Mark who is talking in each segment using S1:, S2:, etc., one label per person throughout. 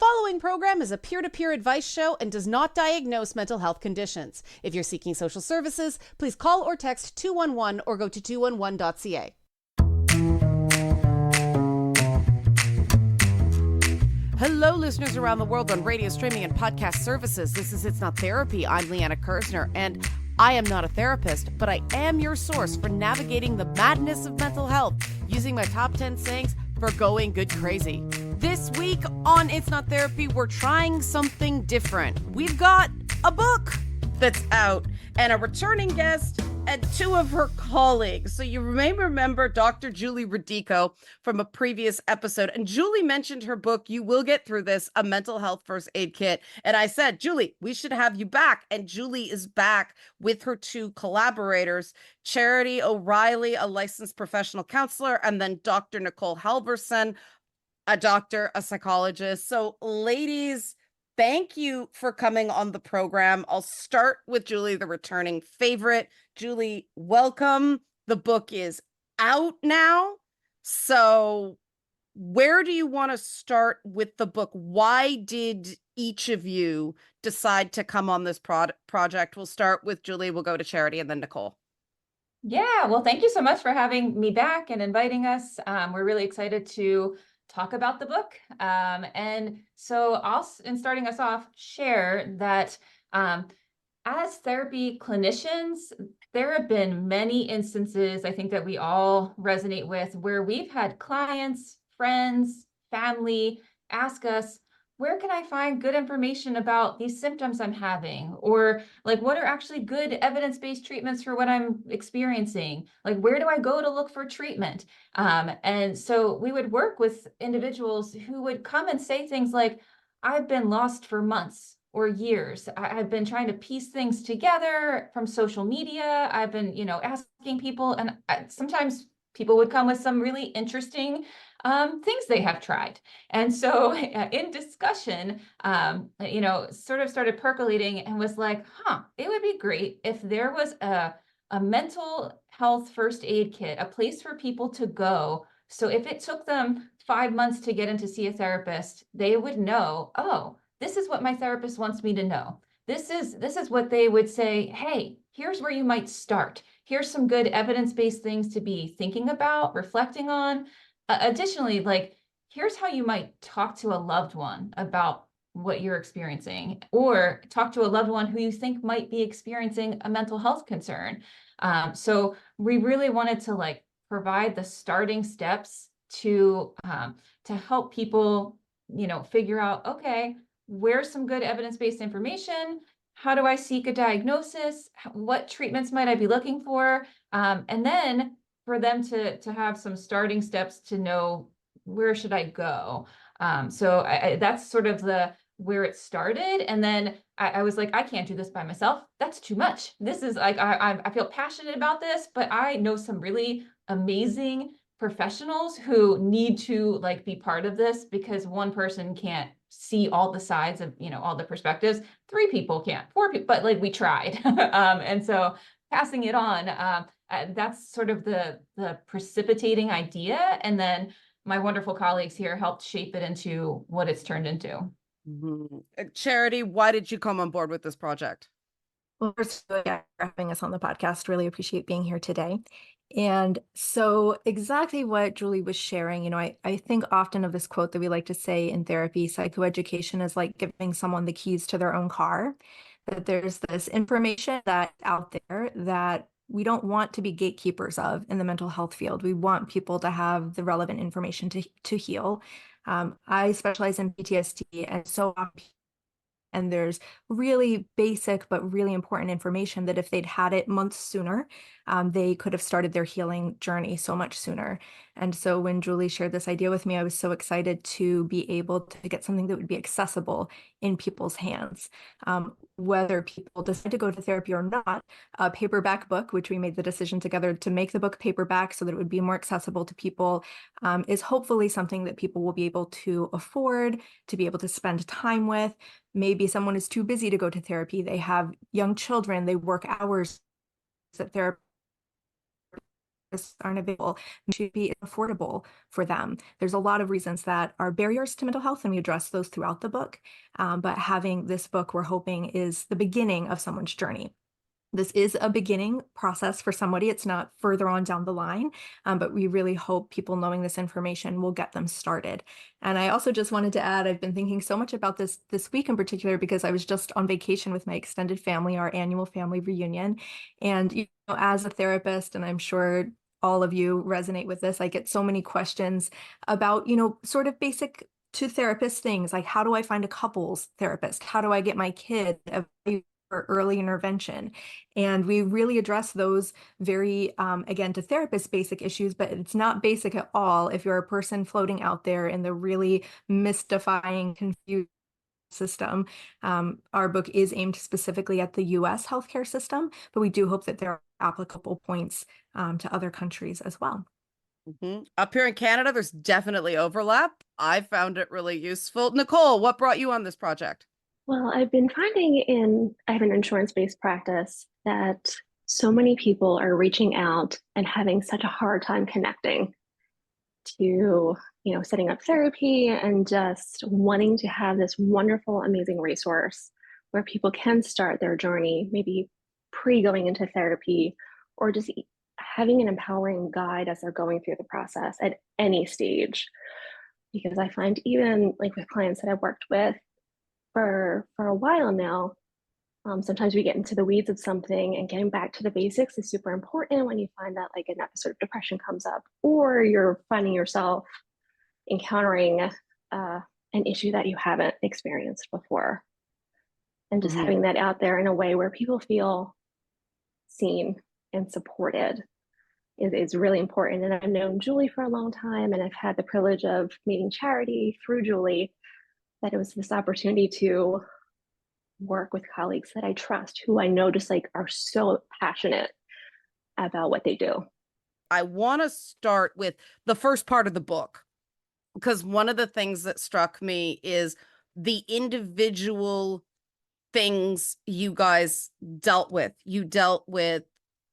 S1: following program is a peer-to-peer advice show and does not diagnose mental health conditions. If you're seeking social services, please call or text 211 or go to 211.ca. Hello, listeners around the world on radio, streaming, and podcast services. This is It's Not Therapy. I'm Liana and I am not a therapist, but I am your source for navigating the madness of mental health using my top 10 sayings for going good crazy. This week on It's Not Therapy, we're trying something different. We've got a book that's out and a returning guest and two of her colleagues. So you may remember Dr. Julie Radico from a previous episode. And Julie mentioned her book, You Will Get Through This, a mental health first aid kit. And I said, Julie, we should have you back. And Julie is back with her two collaborators, Charity O'Reilly, a licensed professional counselor, and then Dr. Nicole Halverson, a doctor, a psychologist. So ladies, thank you for coming on the program. I'll start with Julie, the returning favorite. Julie, welcome. The book is out now. So where do you want to start with the book? Why did each of you decide to come on this project? We'll start with Julie, we'll go to Charity, and then Nicole.
S2: Yeah, well, thank you so much for having me back and inviting us. We're really excited to talk about the book. And so I'll, in starting us off, share that as therapy clinicians, there have been many instances, I think, that we all resonate with, where we've had clients, friends, family ask us, where can I find good information about these symptoms I'm having? Or like, what are actually good evidence-based treatments for what I'm experiencing? Like, where do I go to look for treatment? And so we would work with individuals who would come and say things like, I've been lost for months or years. I've been trying to piece things together from social media. I've been, asking people, and sometimes people would come with some really interesting things they have tried. And so in discussion, sort of started percolating and was like, it would be great if there was a mental health first aid kit, a place for people to go. So if it took them 5 months to get in to see a therapist, they would know, oh, this is what my therapist wants me to know. This is what they would say, hey, here's where you might start. Here's some good evidence-based things to be thinking about, reflecting on. Additionally, like, here's how you might talk to a loved one about what you're experiencing, or talk to a loved one who you think might be experiencing a mental health concern. So we really wanted to provide the starting steps to help people, figure out, okay, where's some good evidence-based information? How do I seek a diagnosis? What treatments might I be looking for? And then for them to have some starting steps to know, where should I go? So that's sort of where it started. And then I was like, I can't do this by myself. That's too much. This is like, I feel passionate about this, but I know some really amazing professionals who need to be part of this, because one person can't see all the sides of, all the perspectives. 3 people can't, 4 people, but we tried. And so passing it on, that's sort of the precipitating idea. And then my wonderful colleagues here helped shape it into what it's turned into.
S1: Mm-hmm. Charity, why did you come on board with this project?
S3: Well, first of all, yeah, for having us on the podcast. Really appreciate being here today. And so exactly what Julie was sharing, I think often of this quote that we like to say in therapy: psychoeducation is like giving someone the keys to their own car. That there's this information that's out there that we don't want to be gatekeepers of in the mental health field. We want people to have the relevant information to heal. I specialize in PTSD, and so often, and there's really basic but really important information that if they'd had it months sooner, they could have started their healing journey so much sooner. And so when Julie shared this idea with me, I was so excited to be able to get something that would be accessible in people's hands. Whether people decide to go to therapy or not, a paperback book, which we made the decision together to make the book paperback so that it would be more accessible to people, is hopefully something that people will be able to afford, to be able to spend time with. Maybe someone is too busy to go to therapy. They have young children, they work hours at therapy aren't available, should be affordable for them. There's a lot of reasons that are barriers to mental health, and we address those throughout the book. But having this book, we're hoping, is the beginning of someone's journey. This is a beginning process for somebody. It's not further on down the line, but we really hope people knowing this information will get them started. And I also just wanted to add, I've been thinking so much about this week in particular, because I was just on vacation with my extended family, our annual family reunion. And as a therapist, and I'm sure all of you resonate with this, I get so many questions about, sort of basic to therapist things, like how do I find a couples therapist? How do I get my kid for early intervention? And we really address those very, again, to therapists, basic issues, but it's not basic at all if you're a person floating out there in the really mystifying, confused system. Our book is aimed specifically at the US healthcare system, but we do hope that there are applicable points to other countries as well.
S1: Up here in Canada, there's definitely overlap. I found it really useful. Nicole, what brought you on this project?
S4: Well, I've been finding I have an insurance-based practice, that so many people are reaching out and having such a hard time connecting to, setting up therapy and just wanting to have this wonderful, amazing resource where people can start their journey, maybe going into therapy, or just having an empowering guide as they're going through the process at any stage. Because I find, even like with clients that I've worked with for a while now, sometimes we get into the weeds of something, and getting back to the basics is super important when you find that like an episode of depression comes up, or you're finding yourself encountering an issue that you haven't experienced before. And just having that out there in a way where people feel seen and supported is really important. And I've known Julie for a long time, and I've had the privilege of meeting Charity through Julie, that it was this opportunity to work with colleagues that I trust, who I know just like are so passionate about what they do.
S1: I want to start with the first part of the book, because one of the things that struck me is the individual things you guys dealt with. You dealt with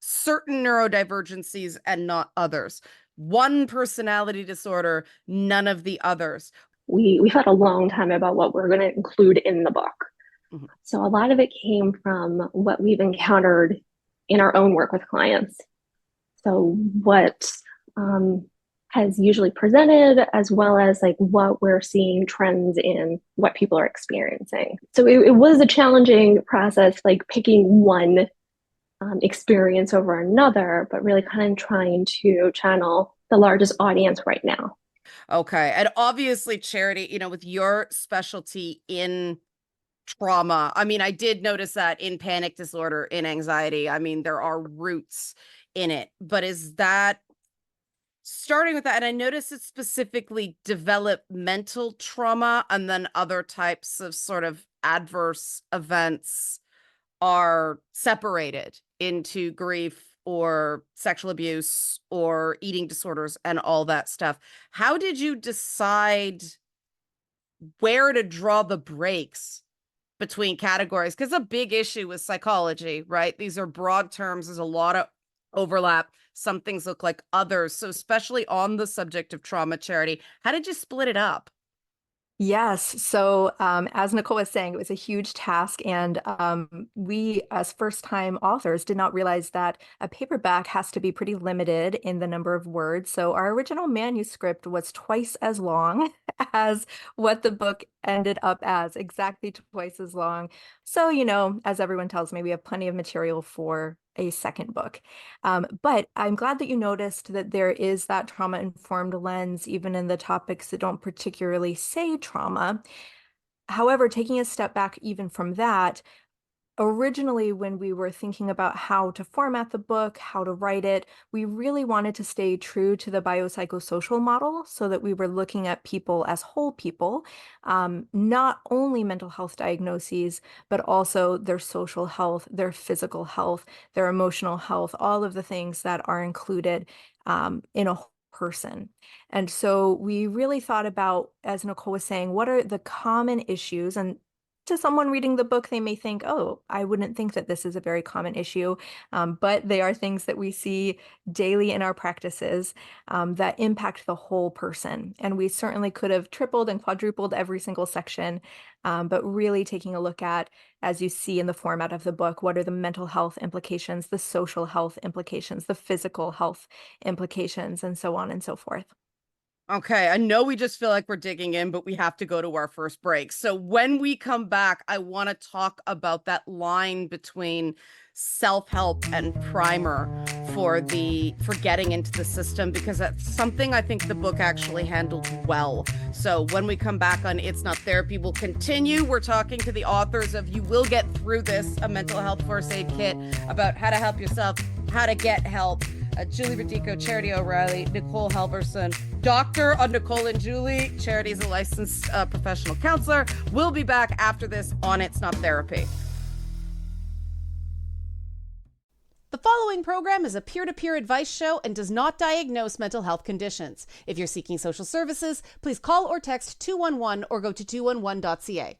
S1: certain neurodivergencies and not others. One personality disorder, none of the others.
S4: We thought a long time about what we're going to include in the book.
S1: Mhm.
S4: So a lot of it came from what we've encountered in our own work with clients. So what has usually presented, as well as like what we're seeing trends in what people are experiencing. So it was a challenging process, like picking one experience over another, but really kind of trying to channel the largest audience right now.
S1: Okay. And obviously, Charity, with your specialty in trauma, I mean, I did notice that in panic disorder, in anxiety, I mean, there are roots in it, but is that starting with that? And I noticed it's specifically developmental trauma, and then other types of sort of adverse events are separated into grief or sexual abuse or eating disorders and all that stuff. How did you decide where to draw the breaks between categories? Because a big issue with psychology, right? These are broad terms. There's a lot of overlap. Some things look like others. So especially on the subject of trauma, Charity, how did you split it up?
S3: Yes. So, as Nicole was saying, it was a huge task. And we, as first-time authors, did not realize that a paperback has to be pretty limited in the number of words. So our original manuscript was twice as long as what the book ended up as, exactly twice as long. So, as everyone tells me, we have plenty of material for a second book. But I'm glad that you noticed that there is that trauma-informed lens, even in the topics that don't particularly say trauma. However, taking a step back even from that, originally, when we were thinking about how to format the book, how to write it, we really wanted to stay true to the biopsychosocial model, so that we were looking at people as whole people, not only mental health diagnoses, but also their social health, their physical health, their emotional health, all of the things that are included in a whole person. And so we really thought about, as Nicole was saying, what are the common issues? And to someone reading the book, they may think, oh, I wouldn't think that this is a very common issue. But they are things that we see daily in our practices that impact the whole person. And we certainly could have tripled and quadrupled every single section, but really taking a look at, as you see in the format of the book, what are the mental health implications, the social health implications, the physical health implications, and so on and so forth.
S1: Okay, I know we just feel like we're digging in, but we have to go to our first break. So when we come back, I want to talk about that line between self-help and primer for getting into the system, because that's something I think the book actually handled well. So when we come back on It's Not Therapy, we'll continue. We're talking to the authors of You Will Get Through This, a mental health first aid kit, about how to help yourself, how to get help. Julie Radico, Charity O'Reilly, Nicole Halverson, Dr. Nicole and Julie. Charity is a licensed professional counselor. We'll be back after this on It's Not Therapy. The following program is a peer-to-peer advice show and does not diagnose mental health conditions. If you're seeking social services, please call or text 211 or go to 211.ca.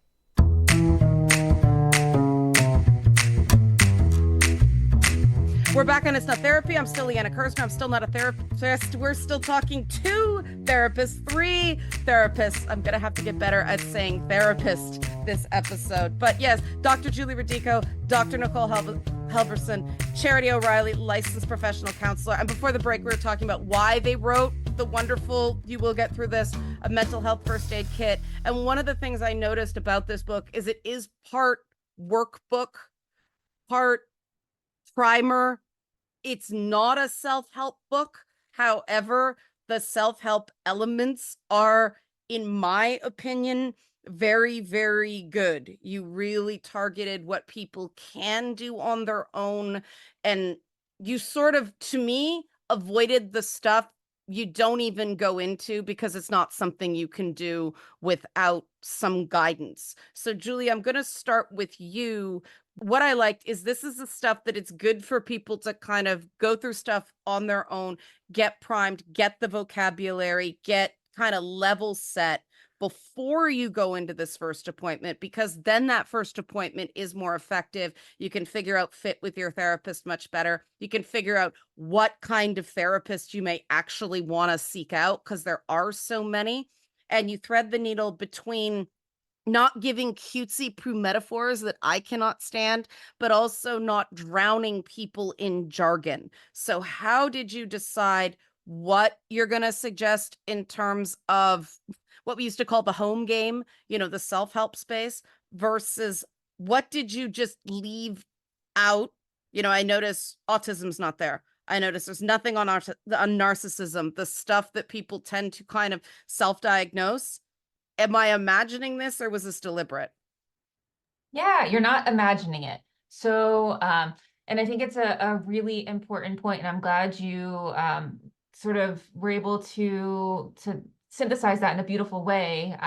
S1: We're back on It's Not Therapy. I'm still Liana Kersner. I'm still not a therapist. We're still talking to therapists, 3 therapists. I'm going to have to get better at saying therapist this episode. But yes, Dr. Julie Radico, Dr. Nicole Halverson, Charity O'Reilly, licensed professional counselor. And before the break, we were talking about why they wrote the wonderful You Will Get Through This, a mental health first aid kit. And one of the things I noticed about this book is it is part workbook, part primer. It's not a self-help book. However, the self-help elements are, in my opinion, very, very good. You really targeted what people can do on their own. And you sort of, to me, avoided the stuff you don't even go into because it's not something you can do without some guidance. So, Julie, I'm going to start with you. What I liked is this is the stuff that it's good for people to kind of go through stuff on their own, get primed, get the vocabulary, get kind of level set before you go into this first appointment, because then that first appointment is more effective. You can figure out fit with your therapist much better. You can figure out what kind of therapist you may actually want to seek out, because there are so many. And you thread the needle between not giving cutesy prue metaphors that I cannot stand, but also not drowning people in jargon. So how did you decide what you're going to suggest in terms of what we used to call the home game, the self-help space, versus what did you just leave out? I notice autism's not there. I notice there's nothing on narcissism, the stuff that people tend to kind of self-diagnose. Am I imagining this, or was this deliberate?
S2: Yeah, you're not imagining it. So, and I think it's a really important point, and I'm glad you sort of were able to synthesize that in a beautiful way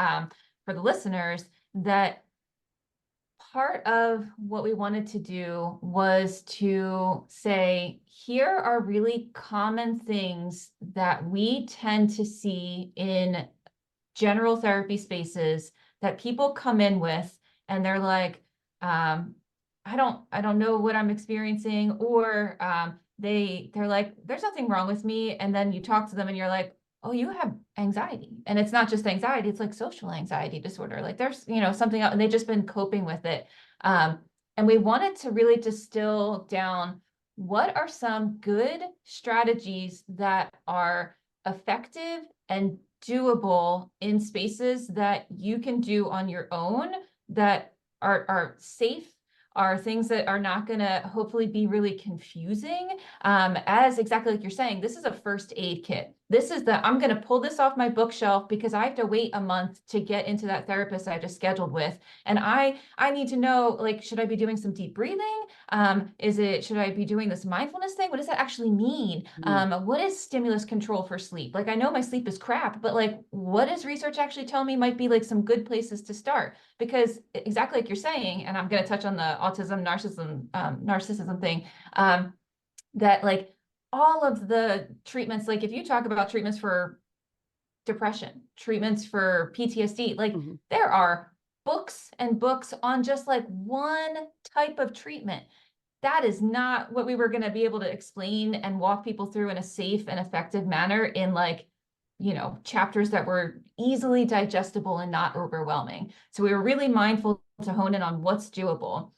S2: for the listeners, that part of what we wanted to do was to say, here are really common things that we tend to see in general therapy spaces that people come in with, and they're like, I don't know what I'm experiencing, or they're like, there's nothing wrong with me. And then you talk to them and you're like, oh, you have anxiety. And it's not just anxiety, it's like social anxiety disorder. Like there's, something else, and they've just been coping with it. And we wanted to really distill down what are some good strategies that are effective and doable in spaces that you can do on your own, that are safe, are things that are not going to hopefully be really confusing. As exactly like you're saying, this is a first aid kit. This is I'm going to pull this off my bookshelf because I have to wait a month to get into that therapist I just scheduled with. And I need to know, like, should I be doing some deep breathing? Should I be doing this mindfulness thing? What does that actually mean? What is stimulus control for sleep? Like, I know my sleep is crap, but like, what does research actually tell me might be like some good places to start? Because exactly like you're saying, and I'm going to touch on the autism, narcissism thing, that like all of the treatments, like if you talk about treatments for depression, treatments for PTSD, like there are books and books on just like one type of treatment. That is not what we were going to be able to explain and walk people through in a safe and effective manner in like, chapters that were easily digestible and not overwhelming. So we were really mindful to hone in on what's doable.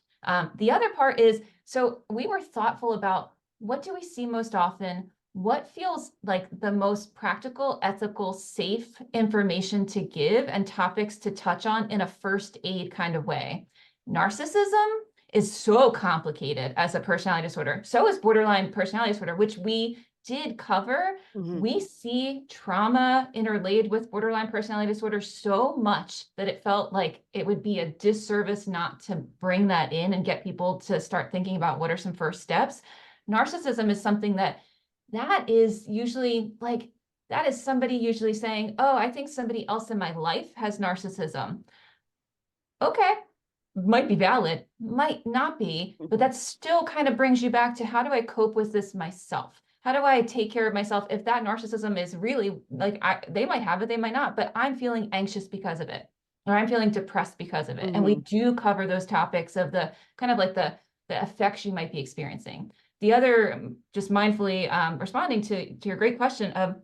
S2: The other part is, so we were thoughtful about what do we see most often? What feels like the most practical, ethical, safe information to give and topics to touch on in a first aid kind of way? Narcissism is so complicated as a personality disorder. So is borderline personality disorder, which we did cover. We see trauma interlaid with borderline personality disorder so much that it felt like it would be a disservice not to bring that in and get people to start thinking about what are some first steps. Narcissism is something that is usually like, that is somebody usually saying, oh, I think somebody else in my life has narcissism. Okay, might be valid, might not be, but that still kind of brings you back to how do I cope with this myself? How do I take care of myself if that narcissism is really like, they might have it, they might not, but I'm feeling anxious because of it, or I'm feeling depressed because of it. And we do cover those topics of the kind of like the effects you might be experiencing. The other, just mindfully responding to your great question of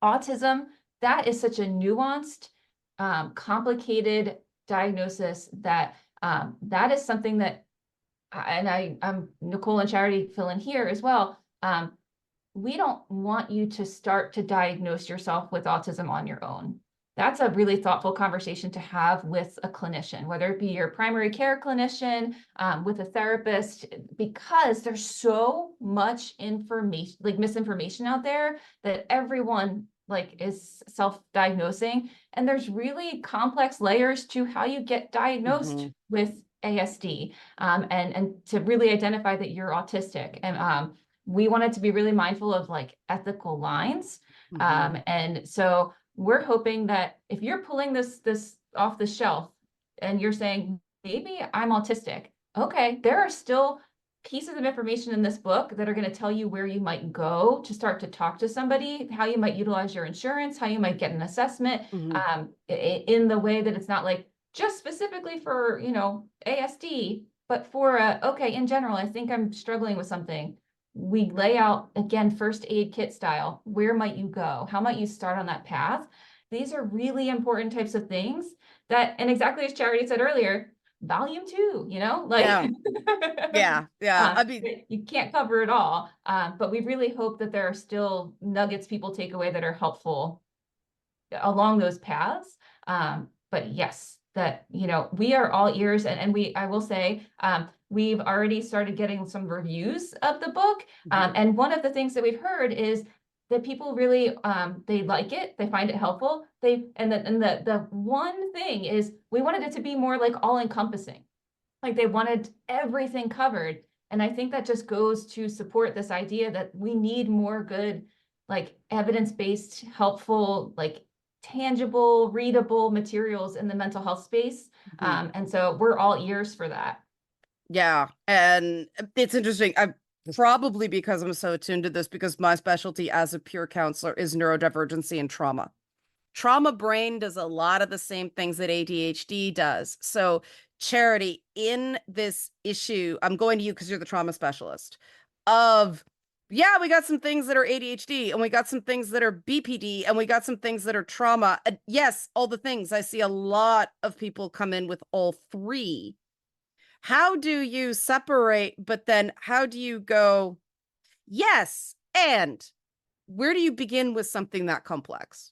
S2: autism, that is such a nuanced, complicated diagnosis that that is something that, and I'm Nicole and Charity fill in here as well. We don't want you to start to diagnose yourself with autism on your own. That's a really thoughtful conversation to have with a clinician, whether it be your primary care clinician, with a therapist, because there's so much information, like misinformation out there that everyone like is self-diagnosing. And there's really complex layers to how you get diagnosed with ASD, and to really identify that you're autistic. And we wanted to be really mindful of like ethical lines. And so we're hoping that if you're pulling this off the shelf and you're saying, maybe I'm autistic, okay, there are still pieces of information in this book that are going to tell you where you might go to start to talk to somebody, how you might utilize your insurance, how you might get an assessment, in the way that it's not like just specifically for, ASD, but for okay, in general, I think I'm struggling with something. We lay out, again, first aid kit style, where might you go? How might you start on that path? These are really important types of things that, and exactly as Charity said earlier, volume 2, like,
S1: yeah. I mean,
S2: you can't cover it all, but we really hope that there are still nuggets people take away that are helpful along those paths. But yes, that, we are all ears, and I will say, we've already started getting some reviews of the book. And one of the things that we've heard is that people really, they like it, they find it helpful. The one thing is we wanted it to be more like all encompassing. Like they wanted everything covered. And I think that just goes to support this idea that we need more good, like evidence-based, helpful, like tangible, readable materials in the mental health space. And so we're all ears for that.
S1: Yeah. And it's interesting. Probably because I'm so attuned to this, because my specialty as a peer counselor is neurodivergency and trauma. Trauma brain does a lot of the same things that ADHD does. So Charity, in this issue, I'm going to you because you're the trauma specialist of, yeah, we got some things that are ADHD and we got some things that are BPD and we got some things that are trauma. Yes, all the things. I see a lot of people come in with all three. How do you separate, but then how do you go, yes, and where do you begin with something that complex?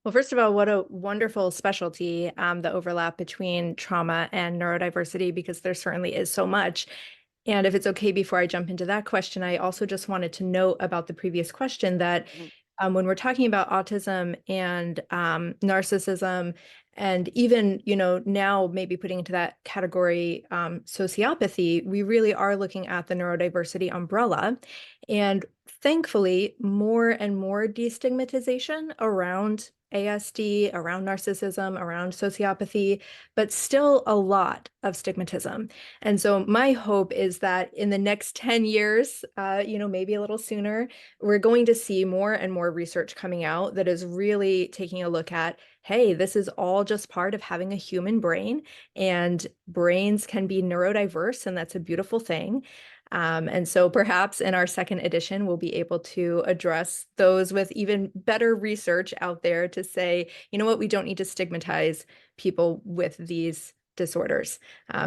S3: Well, first of all, what a wonderful specialty, the overlap between trauma and neurodiversity, because there certainly is so much. And if it's okay, before I jump into that question, I also just wanted to note about the previous question that when we're talking about autism and narcissism, and even, now maybe putting into that category sociopathy, we really are looking at the neurodiversity umbrella. And thankfully, more and more destigmatization around ASD, around narcissism, around sociopathy, but still a lot of stigmatism. And so my hope is that in the next 10 years, maybe a little sooner, we're going to see more and more research coming out that is really taking a look at, hey, this is all just part of having a human brain, and brains can be neurodiverse, and that's a beautiful thing. And so perhaps in our second edition, we'll be able to address those with even better research out there to say, you know what, we don't need to stigmatize people with these disorders.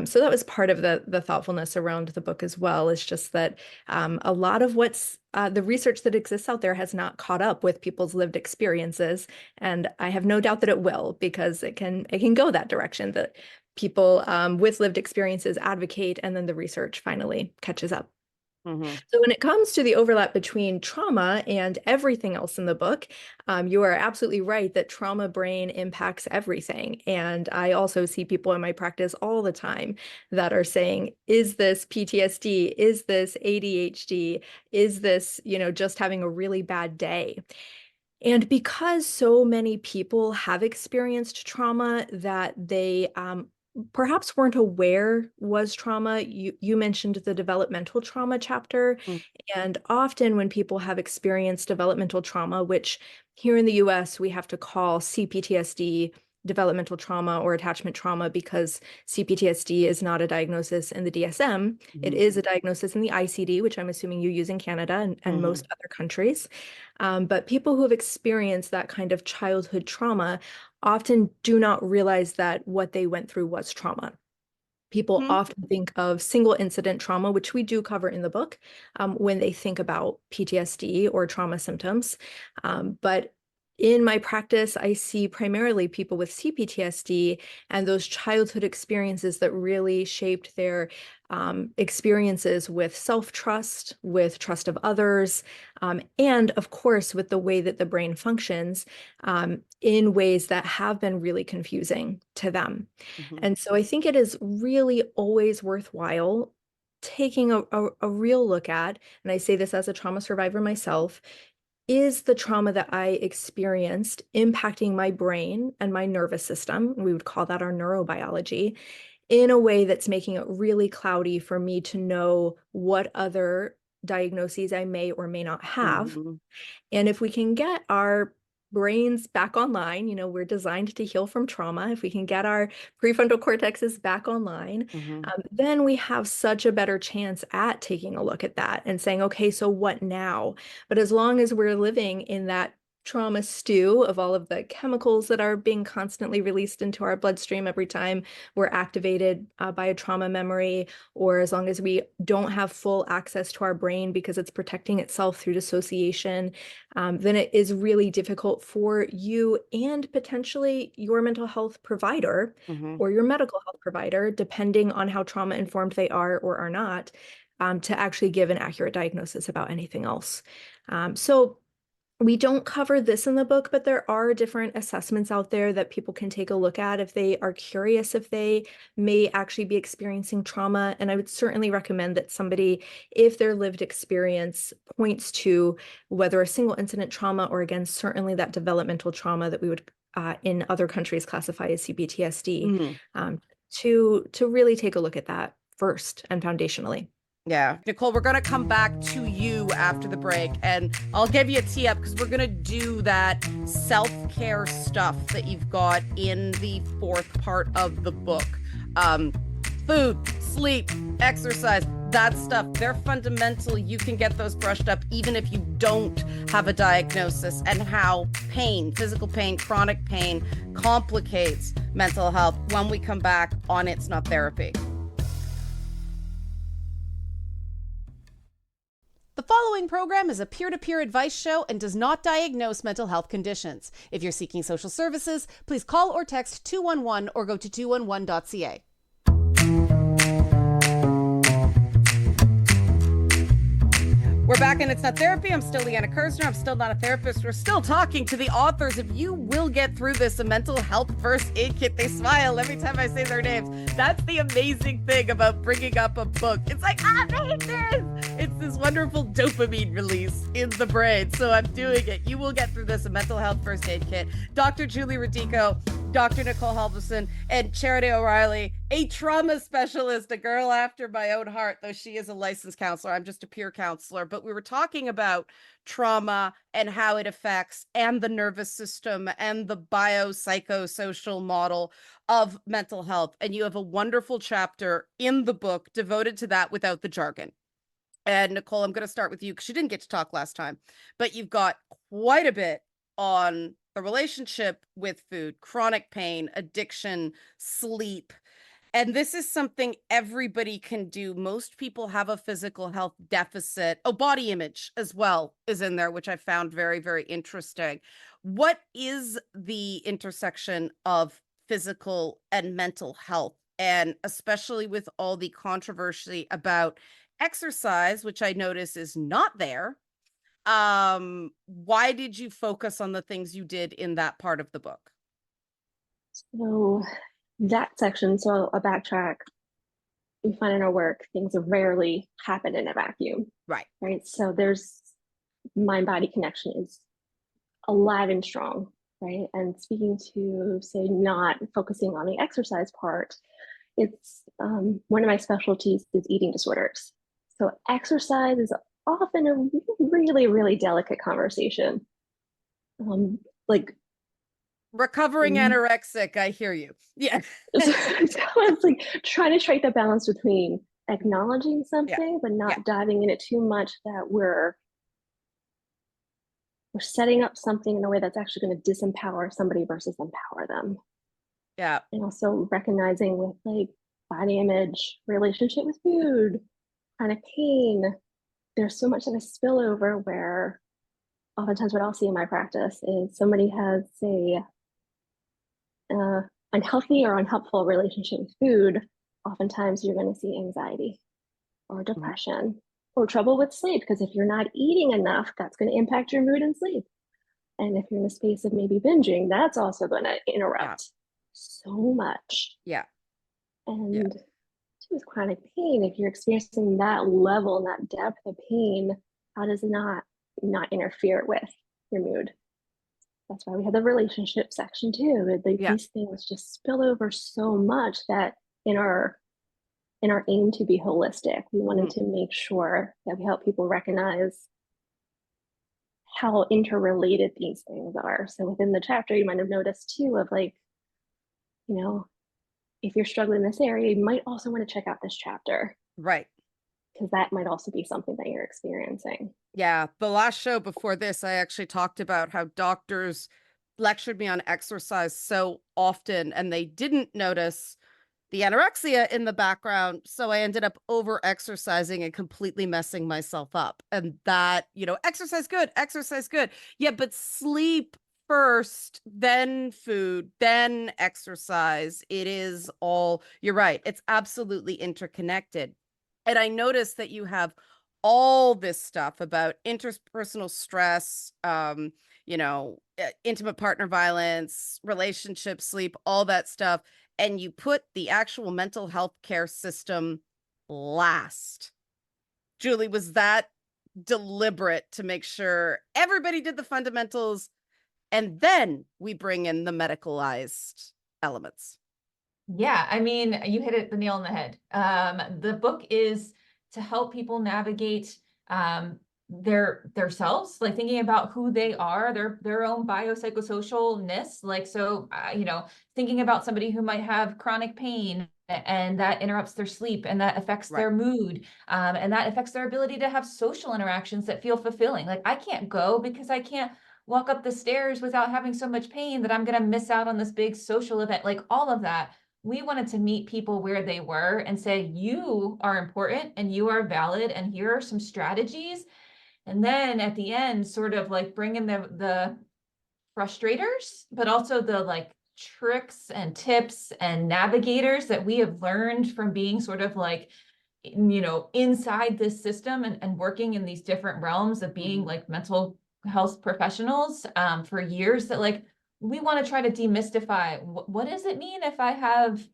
S3: So that was part of the thoughtfulness around the book as well. It's just that a lot of what's the research that exists out there has not caught up with people's lived experiences, and I have no doubt that it will, because it can go that direction, that people with lived experiences advocate, and then the research finally catches up.
S1: Mm-hmm.
S3: So when it comes to the overlap between trauma and everything else in the book, you are absolutely right that trauma brain impacts everything. And I also see people in my practice all the time that are saying, is this PTSD? Is this ADHD? Is this, just having a really bad day? And because so many people have experienced trauma that they perhaps weren't aware was trauma, you mentioned the developmental trauma chapter.
S1: Mm.
S3: And often when people have experienced developmental trauma, which here in the US we have to call CPTSD developmental trauma or attachment trauma, because CPTSD is not a diagnosis in the DSM. It is a diagnosis in the ICD, which I'm assuming you use in Canada and most other countries. But people who have experienced that kind of childhood trauma often do not realize that what they went through was trauma. People often think of single incident trauma, which we do cover in the book, when they think about PTSD or trauma symptoms. But in my practice, I see primarily people with CPTSD and those childhood experiences that really shaped their experiences with self-trust, with trust of others, and of course, with the way that the brain functions in ways that have been really confusing to them. And so I think it is really always worthwhile taking a real look at, and I say this as a trauma survivor myself, is the trauma that I experienced impacting my brain and my nervous system? We would call that our neurobiology, in a way that's making it really cloudy for me to know what other diagnoses I may or may not have. And if we can get our brains back online, we're designed to heal from trauma. If we can get our prefrontal cortexes back online, then we have such a better chance at taking a look at that and saying, okay, so what now? But as long as we're living in that trauma stew of all of the chemicals that are being constantly released into our bloodstream every time we're activated by a trauma memory, or as long as we don't have full access to our brain because it's protecting itself through dissociation, then it is really difficult for you and potentially your mental health provider or your medical health provider, depending on how trauma informed they are or are not, to actually give an accurate diagnosis about anything else. So we don't cover this in the book, but there are different assessments out there that people can take a look at if they are curious if they may actually be experiencing trauma. And I would certainly recommend that somebody, if their lived experience points to whether a single incident trauma or, again, certainly that developmental trauma that we would in other countries classify as CPTSD, to really take a look at that first and foundationally.
S1: Yeah. Nicole, we're going to come back to you after the break, and I'll give you a tee up because we're going to do that self-care stuff that you've got in the fourth part of the book. Food, sleep, exercise, that stuff, they're fundamental. You can get those brushed up even if you don't have a diagnosis, and how pain, physical pain, chronic pain complicates mental health when we come back on It's Not Therapy. The following program is a peer-to-peer advice show and does not diagnose mental health conditions. If you're seeking social services, please call or text 211 or go to 211.ca. We're back and It's Not Therapy. I'm still Liana Kersner. I'm still not a therapist. We're still talking to the authors of You Will Get Through This, a mental health first aid kit. They smile every time I say their names. That's the amazing thing about bringing up a book. It's like, I made this. It's this wonderful dopamine release in the brain. So I'm doing it. You will get through this, a mental health first aid kit. Dr. Julie Radico, Dr. Nicole Halverson, and Charity O'Reilly, a trauma specialist, a girl after my own heart, though she is a licensed counselor. I'm just a peer counselor. But we were talking about trauma and how it affects, and the nervous system and the biopsychosocial model of mental health. And you have a wonderful chapter in the book devoted to that without the jargon. And Nicole, I'm going to start with you because you didn't get to talk last time, but you've got quite a bit on the relationship with food, chronic pain, addiction, sleep. And this is something everybody can do. Most people have a physical health deficit. Oh, body image as well is in there, which I found very, very interesting. What is the intersection of physical and mental health? And especially with all the controversy about exercise, which I notice is not there. Why did you focus on the things you did in that part of the book?
S4: So that section, so I'll backtrack. We find in our work, things rarely happen in a vacuum.
S1: Right.
S4: Right. So there's mind-body connection is alive and strong, right? And speaking to, say, not focusing on the exercise part, it's one of my specialties is eating disorders. So exercise is often a really, really delicate conversation. Like
S1: recovering anorexic, I hear you. Yeah.
S4: so it's like trying to strike the balance between acknowledging something, but not diving in it too much that we're setting up something in a way that's actually going to disempower somebody versus empower them.
S1: Yeah.
S4: And also recognizing with like body image, relationship with food, chronic pain, there's so much of a spillover where oftentimes what I'll see in my practice is somebody has a unhealthy or unhelpful relationship with food. Oftentimes you're going to see anxiety or depression or trouble with sleep, because if you're not eating enough, that's going to impact your mood and sleep. And if you're in a space of maybe binging, that's also going to interrupt so much.
S1: Yeah.
S4: And with chronic pain, if you're experiencing that level and that depth of pain, how does it not interfere with your mood? That's why we have the relationship section too. These things just spill over so much that in our aim to be holistic, we wanted to make sure that we help people recognize how interrelated these things are. So within the chapter, you might have noticed too of like, you know, if you're struggling in this area, you might also want to check out this chapter.
S1: Right.
S4: Because that might also be something that you're experiencing.
S1: Yeah. The last show before this, I actually talked about how doctors lectured me on exercise so often, and they didn't notice the anorexia in the background. So I ended up over exercising and completely messing myself up. And that, exercise good. Yeah, but sleep first, then food, then exercise. It is all, you're right. It's absolutely interconnected. And I noticed that you have all this stuff about interpersonal stress, intimate partner violence, relationship, sleep, all that stuff. And you put the actual mental health care system last. Julie, was that deliberate to make sure everybody did the fundamentals and then we bring in the medicalized elements?
S2: Yeah, I mean, you hit the nail on the head. The book is to help people navigate their selves, like thinking about who they are, their own biopsychosocialness. Like, so, thinking about somebody who might have chronic pain and that interrupts their sleep and that affects their mood, and that affects their ability to have social interactions that feel fulfilling. Like, I can't go because I can't walk up the stairs without having so much pain that I'm going to miss out on this big social event. Like, all of that. We wanted to meet people where they were and say, you are important and you are valid, and here are some strategies. And then at the end, sort of like bring in the frustrators, but also the like tricks and tips and navigators that we have learned from being sort of like, inside this system and working in these different realms of being like mental health professionals for years, that like we want to try to demystify what does it mean if I have,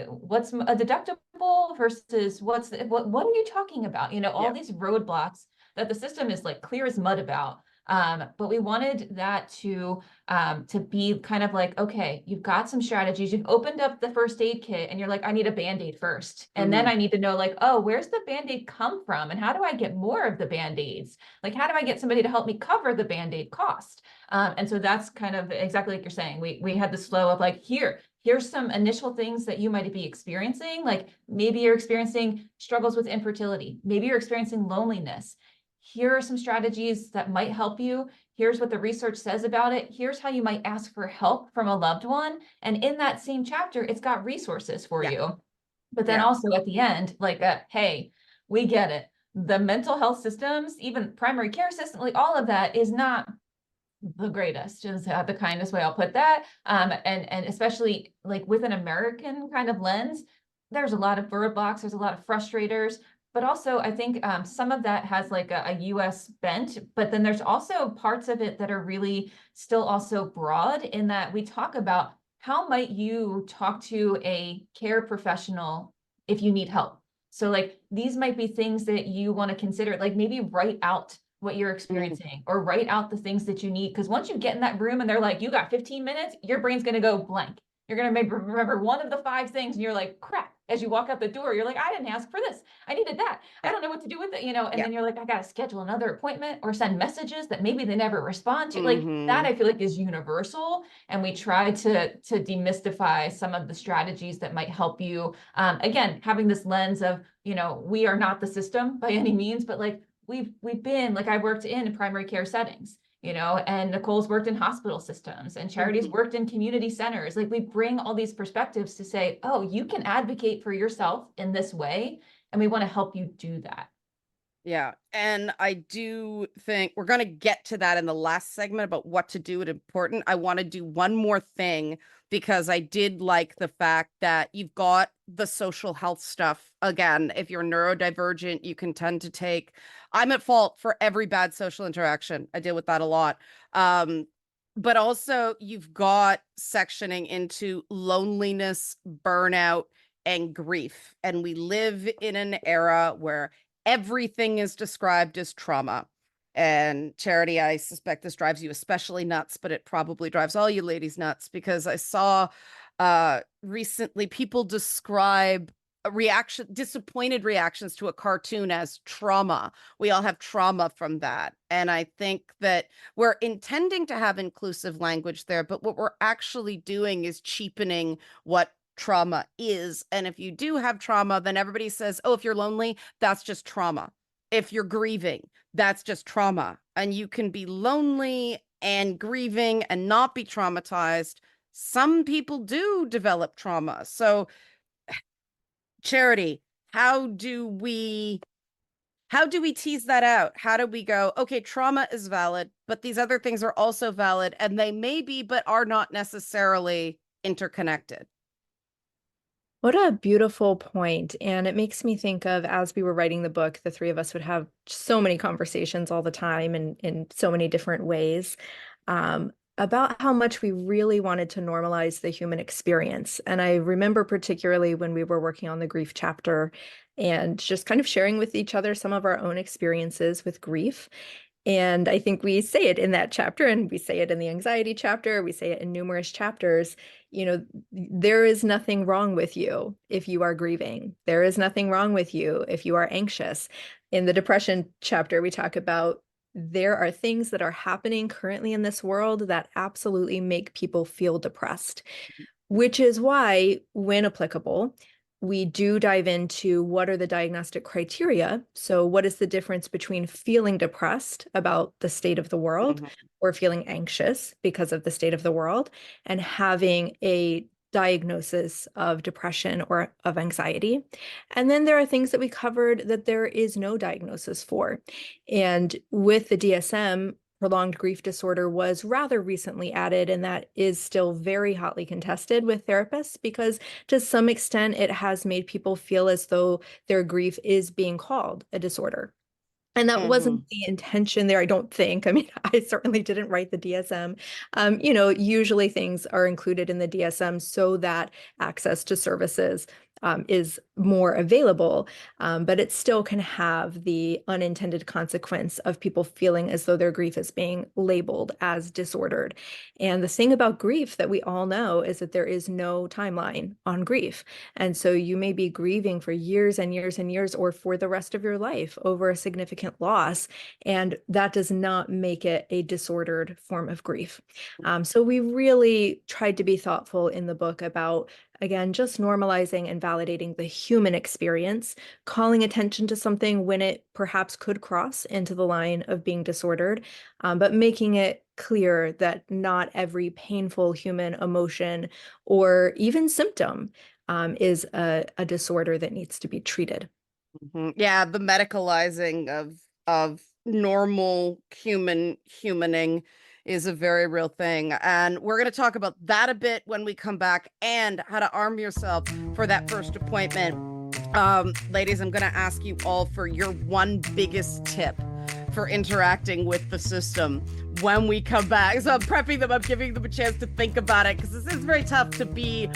S2: what's a deductible versus what are you talking about? All these roadblocks that the system is like clear as mud about. But we wanted that to be kind of like, okay, you've got some strategies, you've opened up the first aid kit and you're like, I need a Band-Aid first. And then I need to know like, oh, where's the Band-Aid come from? And how do I get more of the Band-Aids? Like, how do I get somebody to help me cover the Band-Aid cost? And so that's kind of exactly like you're saying. We had this flow of like, here's some initial things that you might be experiencing. Like maybe you're experiencing struggles with infertility. Maybe you're experiencing loneliness. Here are some strategies that might help you. Here's what the research says about it. Here's how you might ask for help from a loved one. And in that same chapter, it's got resources for you. But then also at the end, like, hey, we get it. The mental health systems, even primary care system, like all of that is not the greatest, is the kindest way I'll put that. And especially like with an American kind of lens, there's a lot of roadblocks, there's a lot of frustrators, but also I think some of that has like a US bent, but then there's also parts of it that are really still also broad in that we talk about how might you talk to a care professional if you need help. So like these might be things that you want to consider, like maybe write out what you're experiencing or write out the things that you need. Because once you get in that room and they're like, you got 15 minutes, your brain's going to go blank. You're going to maybe remember one of the 5 things and you're like, crap. As you walk out the door, you're like, I didn't ask for this. I needed that. I don't know what to do with it, and then you're like, I got to schedule another appointment or send messages that maybe they never respond to. Like that, I feel like is universal. And we try to demystify some of the strategies that might help you. Again, having this lens of, we are not the system by any means, but like, we've been like, I worked in primary care settings, and Nicole's worked in hospital systems and Charity's worked in community centers. Like we bring all these perspectives to say, oh, you can advocate for yourself in this way. And we want to help you do that.
S1: Yeah. And I do think we're going to get to that in the last segment about what to do at important. I want to do one more thing because I did like the fact that you've got the social health stuff. Again, if you're neurodivergent, you can tend to take, I'm at fault for every bad social interaction. I deal with that a lot. But also you've got sectioning into loneliness, burnout, and grief. And we live in an era where everything is described as trauma. And Charity, I suspect this drives you especially nuts, but it probably drives all you ladies nuts because I saw recently people describe disappointed reactions to a cartoon as trauma. We all have trauma from that. And I think that we're intending to have inclusive language there, but what we're actually doing is cheapening what trauma is. And if you do have trauma, then everybody says, oh, if you're lonely, that's just trauma. If you're grieving, that's just trauma. And you can be lonely and grieving and not be traumatized. Some people do develop trauma. So Charity, how do we tease that out? How do we go, okay, trauma is valid, but these other things are also valid and they may be, but are not necessarily interconnected?
S3: What a beautiful point. And it makes me think of, as we were writing the book, the 3 of us would have so many conversations all the time and in so many different ways about how much we really wanted to normalize the human experience. And I remember particularly when we were working on the grief chapter and just kind of sharing with each other some of our own experiences with grief. And I think we say it in that chapter, and we say it in the anxiety chapter, we say it in numerous chapters, there is nothing wrong with you if you are grieving. There is nothing wrong with you if you are anxious. In the depression chapter, we talk about there are things that are happening currently in this world that absolutely make people feel depressed, which is why, when applicable, we do dive into what are the diagnostic criteria. So what is the difference between feeling depressed about the state of the world or feeling anxious because of the state of the world and having a diagnosis of depression or of anxiety. And then there are things that we covered that there is no diagnosis for. And with the DSM, prolonged grief disorder was rather recently added, and that is still very hotly contested with therapists because to some extent it has made people feel as though their grief is being called a disorder. And that
S1: Mm-hmm.
S3: wasn't the intention there, I don't think. I mean, I certainly didn't write the DSM. Usually things are included in the DSM so that access to services is more available, but it still can have the unintended consequence of people feeling as though their grief is being labeled as disordered. And the thing about grief that we all know is that there is no timeline on grief. And so you may be grieving for years and years and years, or for the rest of your life over a significant loss. And that does not make it a disordered form of grief. So we really tried to be thoughtful in the book about, again, just normalizing and validating the human experience, calling attention to something when it perhaps could cross into the line of being disordered, but making it clear that not every painful human emotion or even symptom is a disorder that needs to be treated.
S1: Yeah, the medicalizing of normal humaning is a very real thing. And we're going to talk about that a bit when we come back, and how to arm yourself for that first appointment. Ladies, I'm going to ask you all for your one biggest tip for interacting with the system when we come back. So I'm prepping them, I'm giving them a chance to think about it, because this is very tough to be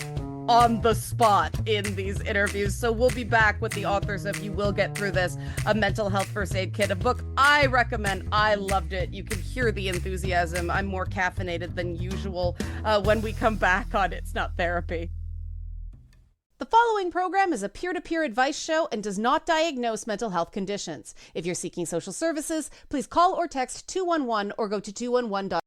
S1: on the spot in these interviews. So we'll be back with the authors of You Will Get Through This, a mental health first aid kit, a book I recommend. I loved it. You can hear the enthusiasm. I'm more caffeinated than usual when we come back on It's Not Therapy. The following program is a peer-to-peer advice show and does not diagnose mental health conditions. If you're seeking social services, please call or text 211 or go to 211.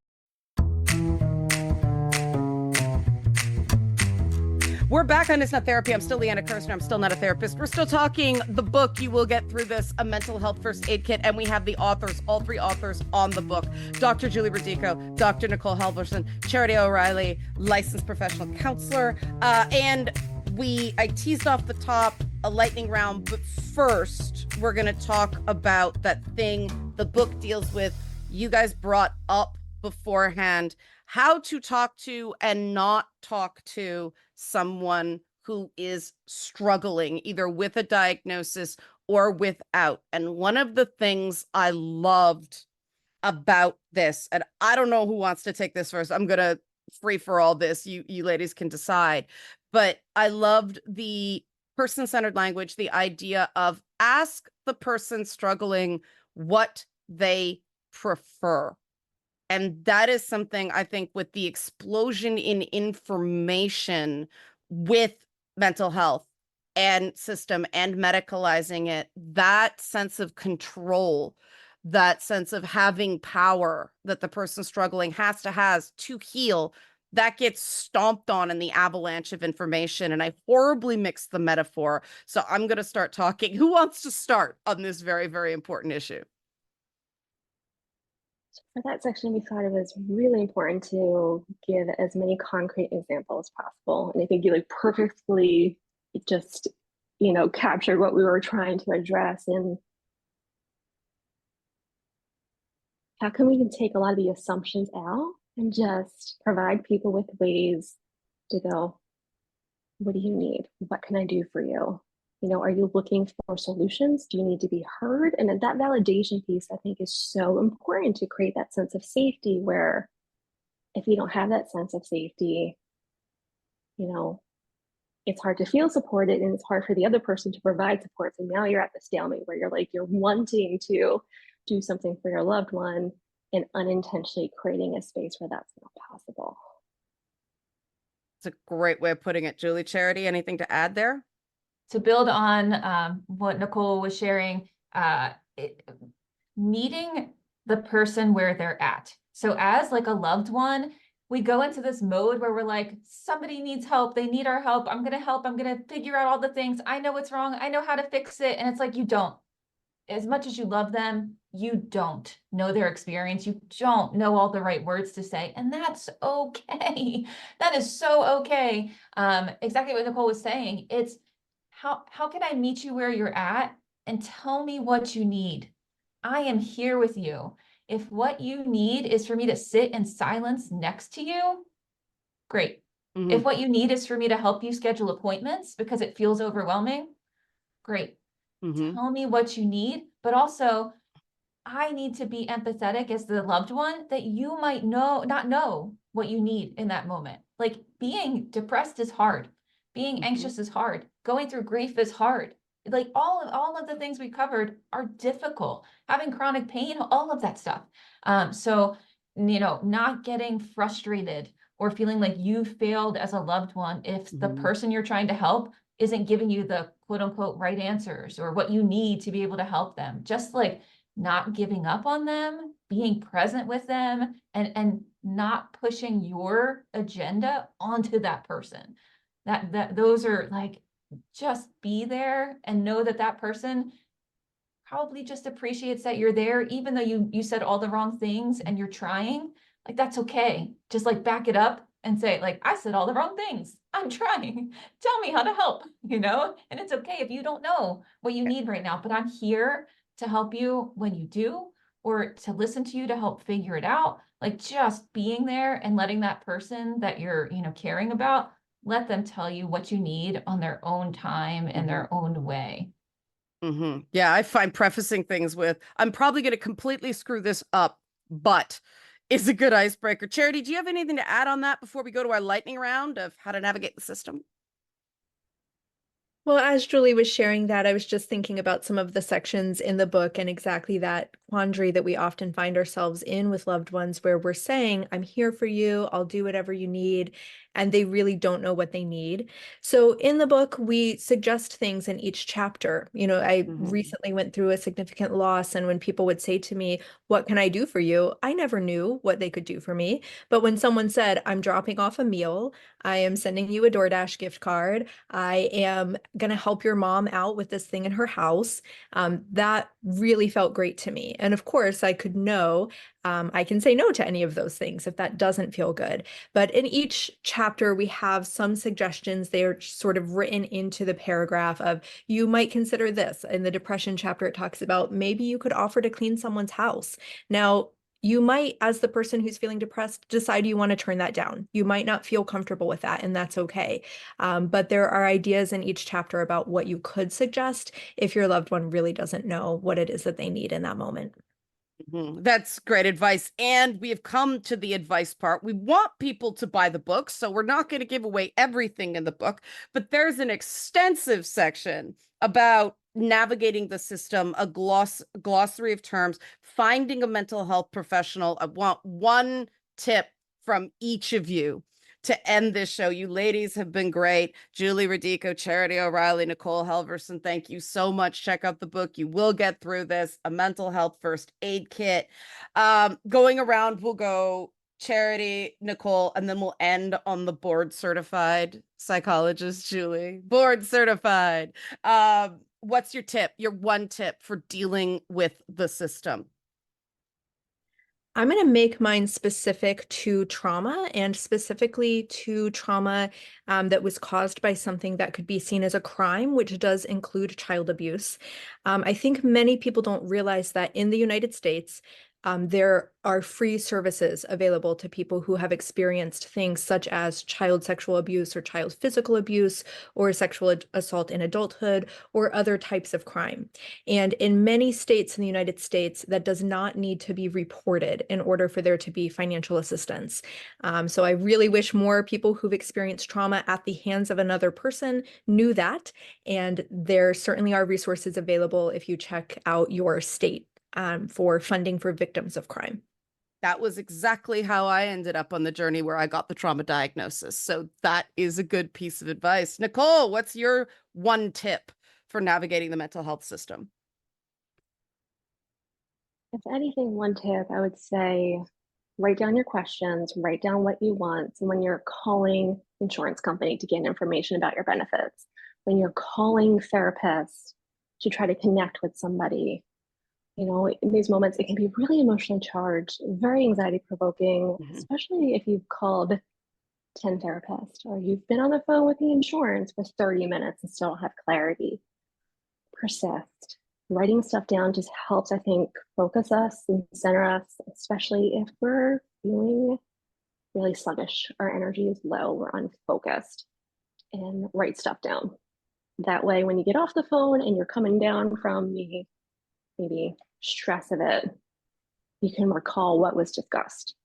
S1: We're back on It's Not Therapy. I'm still Liana Kirsner. I'm still not a therapist. We're still talking the book, You Will Get Through This, a mental health first aid kit. And we have the authors, all three authors on the book. Dr. Julie Radico, Dr. Nicole Halverson, Charity O'Reilly, licensed professional counselor. And I teased off the top a lightning round, but first we're going to talk about that thing the book deals with. You guys brought up beforehand how to talk to and not talk to someone who is struggling either with a diagnosis or without. And one of the things I loved about this, and I don't know who wants to take this first, I'm going to free for all this, you ladies can decide, but I loved the person-centered language, the idea of ask the person struggling what they prefer. And that is something I think, with the explosion in information with mental health and system and medicalizing it, that sense of control, that sense of having power that the person struggling has to heal, that gets stomped on in the avalanche of information. And I horribly mixed the metaphor. So I'm going to start talking. Who wants to start on this very, very important issue?
S4: For that section, we thought it was really important to give as many concrete examples as possible. And I think you perfectly just, captured what we were trying to address. And how can we take a lot of the assumptions out and just provide people with ways to go, what do you need? What can I do for you? Are you looking for solutions? Do you need to be heard? And that validation piece, I think, is so important to create that sense of safety, where if you don't have that sense of safety, it's hard to feel supported, and it's hard for the other person to provide support. So now you're at the stalemate where you're wanting to do something for your loved one and unintentionally creating a space where that's not possible.
S1: It's a great way of putting it. Julie, Charity, anything to add there?
S2: To build on what Nicole was sharing, meeting the person where they're at. So as a loved one, we go into this mode where we're like, somebody needs help. They need our help. I'm going to help. I'm going to figure out all the things. I know what's wrong. I know how to fix it. And it's like, you don't. As much as you love them, you don't know their experience. You don't know all the right words to say. And that's okay. That is so okay. Exactly what Nicole was saying. It's, how can I meet you where you're at and tell me what you need? I am here with you. If what you need is for me to sit in silence next to you, great.
S1: Mm-hmm.
S2: If what you need is for me to help you schedule appointments because it feels overwhelming, great. Mm-hmm. Tell me what you need, but also I need to be empathetic as the loved one that you might not know what you need in that moment. Like being depressed is hard. Being anxious is hard. Going through grief is hard. Like all of the things we covered are difficult. Having chronic pain, all of that stuff. So, not getting frustrated or feeling like you failed as a loved one if the person you're trying to help isn't giving you the quote unquote right answers or what you need to be able to help them. Just like not giving up on them, being present with them, and not pushing your agenda onto that person. That those are like, just be there and know that that person probably just appreciates that you're there, even though you said all the wrong things and you're trying. Like that's okay. Just like back it up and say, like, I said all the wrong things. I'm trying. Tell me how to help, And it's okay if you don't know what you need right now, but I'm here to help you when you do, or to listen to you to help figure it out. Like just being there and letting that person that you're, caring about, let them tell you what you need on their own time and their own way.
S1: Yeah, I find prefacing things with, I'm probably going to completely screw this up, but is a good icebreaker. Charity, do you have anything to add on that before we go to our lightning round of how to navigate the system?
S3: Well, as Julie was sharing that, I was just thinking about some of the sections in the book and exactly that quandary that we often find ourselves in with loved ones, where we're saying, I'm here for you, I'll do whatever you need, and they really don't know what they need. So in the book, we suggest things in each chapter. I recently went through a significant loss, and when people would say to me, what can I do for you? I never knew what they could do for me. But when someone said, I'm dropping off a meal, I am sending you a DoorDash gift card, I am going to help your mom out with this thing in her house. That really felt great to me. And of course, I could know I can say no to any of those things if that doesn't feel good. But in each chapter, we have some suggestions. They're sort of written into the paragraph of, you might consider this. In the depression chapter, it talks about maybe you could offer to clean someone's house. Now, you might, as the person who's feeling depressed, decide you want to turn that down. You might not feel comfortable with that, and that's okay. But there are ideas in each chapter about what you could suggest if your loved one really doesn't know what it is that they need in that moment.
S1: That's great advice. And we have come to the advice part. We want people to buy the book, so we're not going to give away everything in the book, but there's an extensive section about navigating the system, a glossary of terms, finding a mental health professional. I want one tip from each of you to end this show. You ladies have been great. Julie Radico, Charity O'Reilly, Nicole Helverson, thank you so much. Check out the book. You will get through this. A mental health first aid kit. Going around, we'll go Charity, Nicole, and then we'll end on the board certified psychologist, Julie. Board certified. What's your tip? Your one tip for dealing with the system?
S3: I'm going to make mine specific to trauma, and specifically to trauma that was caused by something that could be seen as a crime, which does include child abuse. I think many people don't realize that in the United States, there are free services available to people who have experienced things such as child sexual abuse or child physical abuse or sexual assault in adulthood or other types of crime. And in many states in the United States, that does not need to be reported in order for there to be financial assistance. So I really wish more people who've experienced trauma at the hands of another person knew that. And there certainly are resources available if you check out your state for funding for victims of crime.
S1: That was exactly how I ended up on the journey where I got the trauma diagnosis. So that is a good piece of advice. Nicole, what's your one tip for navigating the mental health system?
S4: If anything, one tip I would say, write down your questions, write down what you want. So when you're calling insurance company to get information about your benefits, when you're calling therapists to try to connect with somebody, in these moments, it can be really emotionally charged, very anxiety provoking, especially if you've called 10 therapists or you've been on the phone with the insurance for 30 minutes and still don't have clarity. Persist. Writing stuff down just helps, I think, focus us and center us, especially if we're feeling really sluggish, our energy is low, we're unfocused, and write stuff down. That way, when you get off the phone and you're coming down from maybe stress of it, you can recall what was discussed.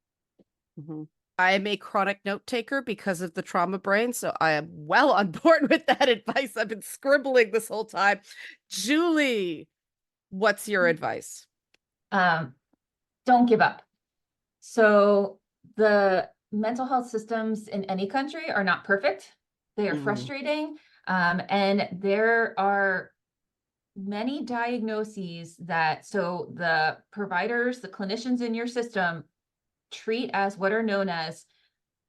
S1: Mm-hmm. I am a chronic note taker because of the trauma brain, so I am well on board with that advice. I've been scribbling this whole time. Julie, what's your advice?
S2: Don't give up. So the mental health systems in any country are not perfect. They are frustrating. And there are many diagnoses that, so the providers, the clinicians in your system treat as what are known as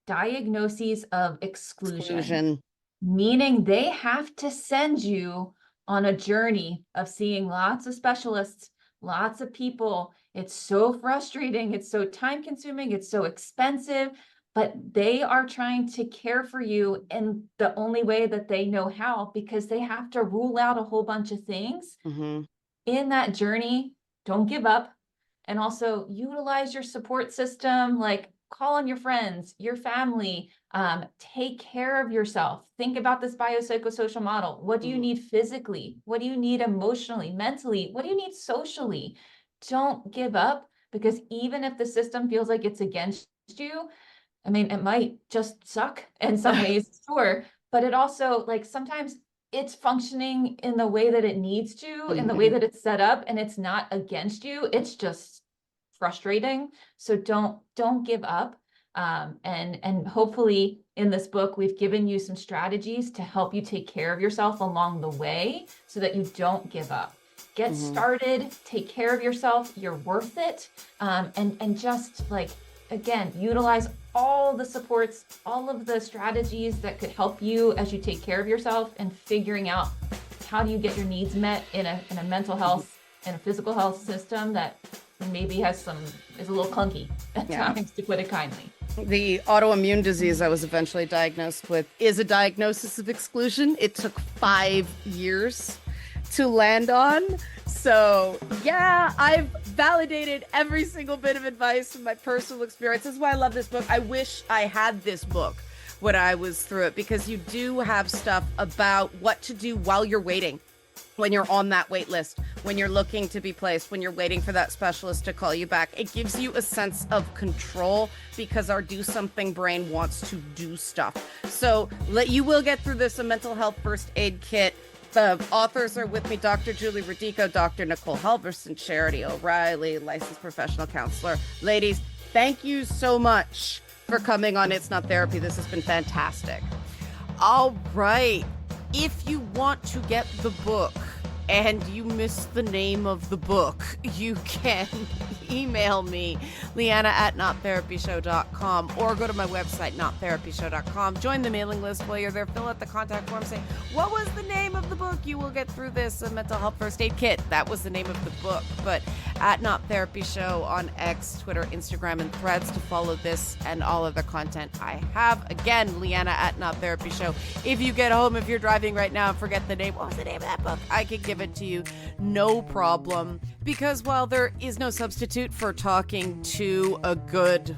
S2: diagnoses of exclusion, meaning they have to send you on a journey of seeing lots of specialists, lots of people. It's so frustrating. It's so time consuming. It's so expensive, but they are trying to care for you in the only way that they know how, because they have to rule out a whole bunch of things in that journey. Don't give up. And also utilize your support system, like call on your friends, your family, take care of yourself. Think about this biopsychosocial model. What do you need physically? What do you need emotionally, mentally? What do you need socially? Don't give up, because even if the system feels like it's against you, I mean, it might just suck in some ways, sure, but it also, like, sometimes it's functioning in the way that it needs to, in the way that it's set up, and it's not against you. It's just frustrating. So don't give up. And hopefully in this book, we've given you some strategies to help you take care of yourself along the way so that you don't give up. Get started, take care of yourself. You're worth it. And just, like, again, utilize all the supports, all of the strategies that could help you as you take care of yourself, and figuring out how do you get your needs met in a mental health and a physical health system that maybe is a little clunky at times, to put it kindly.
S1: The autoimmune disease I was eventually diagnosed with is a diagnosis of exclusion. It took 5 years to land on. So yeah, I've validated every single bit of advice from my personal experience. This is why I love this book. I wish I had this book when I was through it, because you do have stuff about what to do while you're waiting, when you're on that wait list, when you're looking to be placed, when you're waiting for that specialist to call you back. It gives you a sense of control, because our do something brain wants to do stuff. So you will get through this, a mental health first aid kit. The authors are with me: Dr. Julie Radico, Dr. Nicole Halverson, Charity O'Reilly, licensed professional counselor. Ladies, thank you so much for coming on It's Not Therapy. This has been fantastic. All right. If you want to get the book and you missed the name of the book, you can email me, Liana@nottherapyshow.com, or go to my website, nottherapyshow.com. Join the mailing list while you're there. Fill out the contact form. Say, what was the name of the book? You will get through this, a mental health first aid kit. That was the name of the book. But at Not Therapy Show on X, Twitter, Instagram, and Threads to follow this and all other content I have. Again, Liana@nottherapyshow. If you get home, if you're driving right now and forget the name, what was the name of that book? I can give it to you, no problem. Because while there is no substitute for talking to a good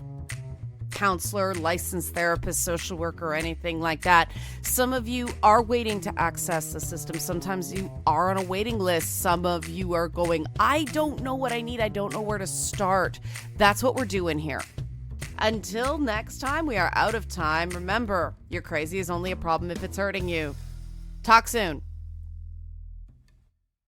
S1: counselor, licensed therapist, social worker, or anything like that, some of you are waiting to access the system. Sometimes you are on a waiting list. Some of you are going, I don't know what I need. I don't know where to start. That's what we're doing here. Until next time, we are out of time. Remember, your crazy is only a problem if it's hurting you. Talk soon.